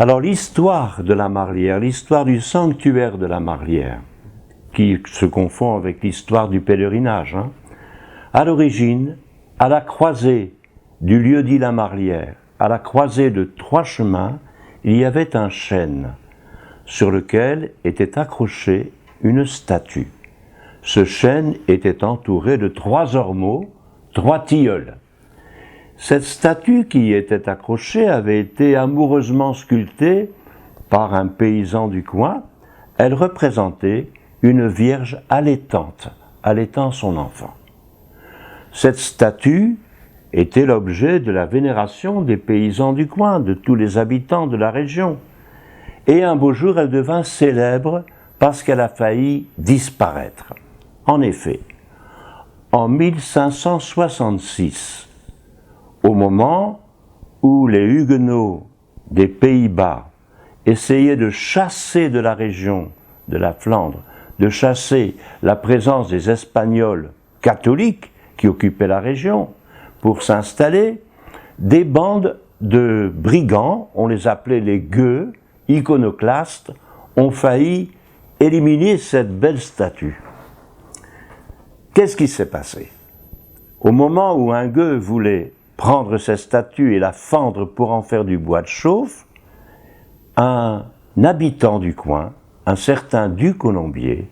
Alors l'histoire de la Marlière, l'histoire du sanctuaire de la Marlière, qui se confond avec l'histoire du pèlerinage, à l'origine, à la croisée du lieu-dit la Marlière, à la croisée de 3 chemins, il y avait un chêne sur lequel était accrochée une statue. Ce chêne était entouré de 3 ormeaux, 3 tilleuls. Cette statue qui y était accrochée avait été amoureusement sculptée par un paysan du coin. Elle représentait une vierge allaitante, allaitant son enfant. Cette statue était l'objet de la vénération des paysans du coin, de tous les habitants de la région. Et un beau jour, elle devint célèbre parce qu'elle a failli disparaître. En effet, en 1566, au moment où les Huguenots des Pays-Bas essayaient de chasser de la région de la Flandre, de chasser la présence des Espagnols catholiques qui occupaient la région pour s'installer, des bandes de brigands, on les appelait les gueux, iconoclastes, ont failli éliminer cette belle statue. Qu'est-ce qui s'est passé? Au moment où un gueux voulait prendre cette statue et la fendre pour en faire du bois de chauffe, un habitant du coin, un certain Du Colombier,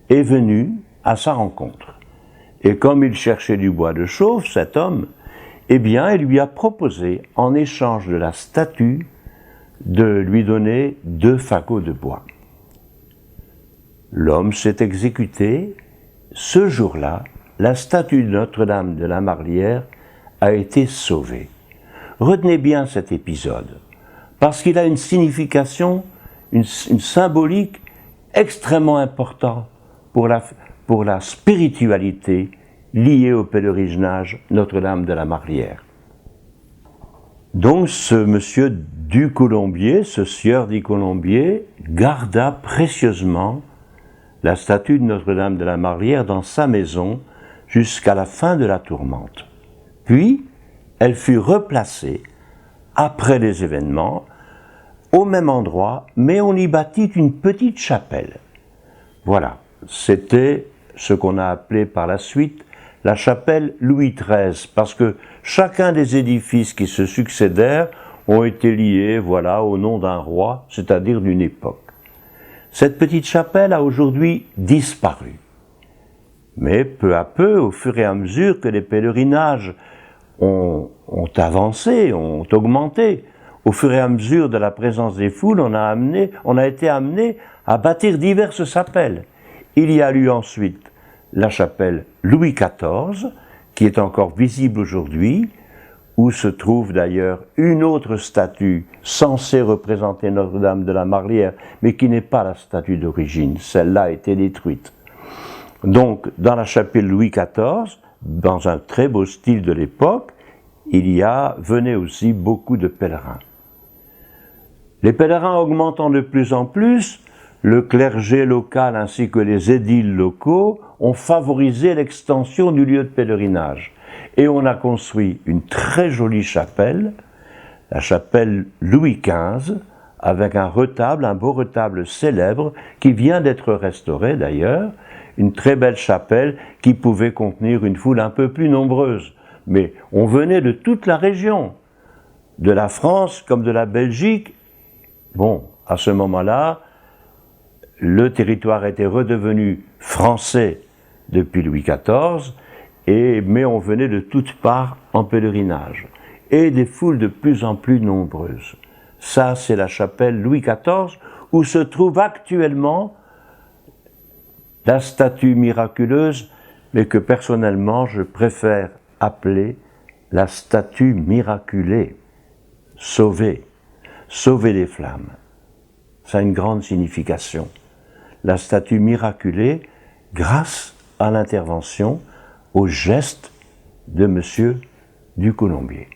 est venu à sa rencontre. Et comme il cherchait du bois de chauffe, cet homme, eh bien, il lui a proposé, en échange de la statue, de lui donner 2 fagots de bois. L'homme s'est exécuté. Ce jour-là, la statue de Notre-Dame de la Marlière a été sauvée. Retenez bien cet épisode, parce qu'il a une signification, une symbolique extrêmement importante pour la spiritualité liée au pèlerinage Notre-Dame de la Marlière. Donc ce monsieur Du Colombier, ce sieur du Colombier, garda précieusement la statue de Notre-Dame de la Marlière dans sa maison jusqu'à la fin de la tourmente. Puis, elle fut replacée, après les événements, au même endroit, mais on y bâtit une petite chapelle. Voilà, c'était ce qu'on a appelé par la suite la chapelle Louis XIII, parce que chacun des édifices qui se succédèrent ont été liés, voilà, au nom d'un roi, c'est-à-dire d'une époque. Cette petite chapelle a aujourd'hui disparu. Mais peu à peu, au fur et à mesure que les pèlerinages ont avancé, ont augmenté, au fur et à mesure de la présence des foules, on a été amené à bâtir diverses chapelles. Il y a eu ensuite la chapelle Louis XIV, qui est encore visible aujourd'hui, où se trouve d'ailleurs une autre statue censée représenter Notre-Dame de la Marlière, mais qui n'est pas la statue d'origine. Celle-là a été détruite. Donc, dans la chapelle Louis XIV, dans un très beau style de l'époque, venaient aussi beaucoup de pèlerins. Les pèlerins augmentant de plus en plus, le clergé local ainsi que les édiles locaux ont favorisé l'extension du lieu de pèlerinage. Et on a construit une très jolie chapelle, la chapelle Louis XV, avec un beau retable célèbre, qui vient d'être restauré d'ailleurs, une très belle chapelle qui pouvait contenir une foule un peu plus nombreuse. Mais on venait de toute la région, de la France comme de la Belgique. Bon, à ce moment-là, le territoire était redevenu français depuis Louis XIV, mais on venait de toutes parts en pèlerinage. Et des foules de plus en plus nombreuses. Ça, c'est la chapelle Louis XIV, où se trouve actuellement la statue miraculeuse, mais que personnellement je préfère appeler la statue miraculée, sauvée des flammes. Ça a une grande signification. La statue miraculée grâce à l'intervention, au geste de monsieur Du Colombier.